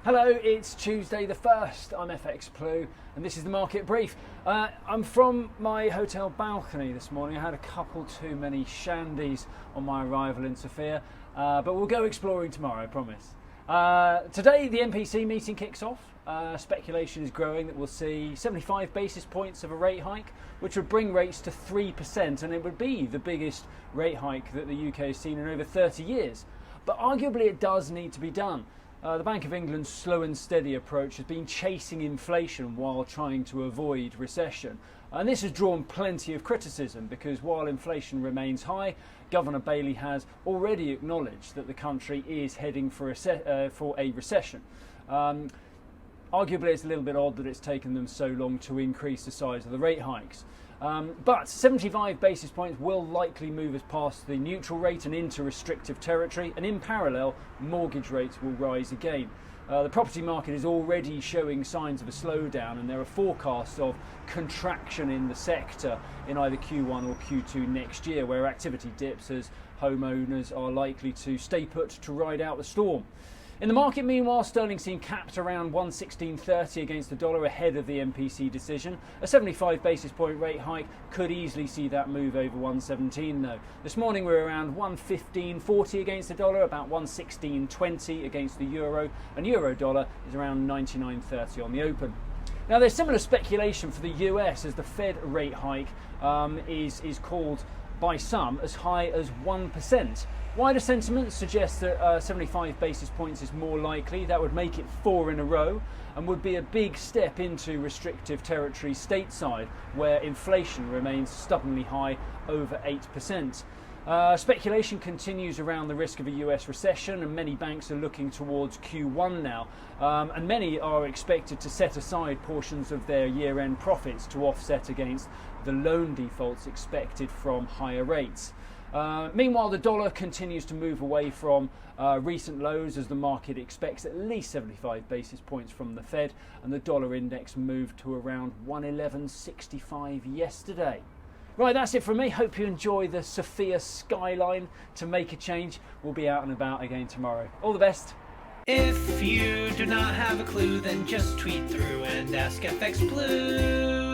Hello, it's Tuesday the 1st. I'm FxPlew and this is the market brief. I'm from my hotel balcony this morning. I had a couple too many shandies on my arrival in Sofia, but we'll go exploring tomorrow, I promise. Today the MPC meeting kicks off. Speculation is growing that we'll see 75 basis points of a rate hike, which would bring rates to 3%, and it would be the biggest rate hike that the UK has seen in over 30 years. But arguably it does need to be done. The Bank of England's slow and steady approach has been chasing inflation while trying to avoid recession. And this has drawn plenty of criticism because while inflation remains high, Governor Bailey has already acknowledged that the country is heading for a recession. Arguably it's a little bit odd that it's taken them so long to increase the size of the rate hikes. But 75 basis points will likely move us past the neutral rate and into restrictive territory, and in parallel, mortgage rates will rise again. The property market is already showing signs of a slowdown, and there are forecasts of contraction in the sector in either Q1 or Q2 next year, where activity dips as homeowners are likely to stay put to ride out the storm. In the market, meanwhile, sterling seemed capped around 116.30 against the dollar ahead of the MPC decision. A 75 basis point rate hike could easily see that move over 117 though. This morning we're around 115.40 against the dollar, about 116.20 against the euro, and euro dollar is around 99.30 on the open. Now there's similar speculation for the US as the Fed rate hike is called by some as high as 1%. Wider sentiment suggests that 75 basis points is more likely. That would make it 4 in a row and would be a big step into restrictive territory stateside, where inflation remains stubbornly high, over 8%. Speculation continues around the risk of a US recession, and many banks are looking towards Q1 now, and many are expected to set aside portions of their year-end profits to offset against the loan defaults expected from higher rates. Meanwhile, the dollar continues to move away from recent lows as the market expects at least 75 basis points from the Fed, and the dollar index moved to around 111.65 yesterday. Right, that's it from me. Hope you enjoy the Sofia skyline to make a change. We'll be out and about again tomorrow. All the best. If you do not have a clue, then just tweet through and ask FxPlew.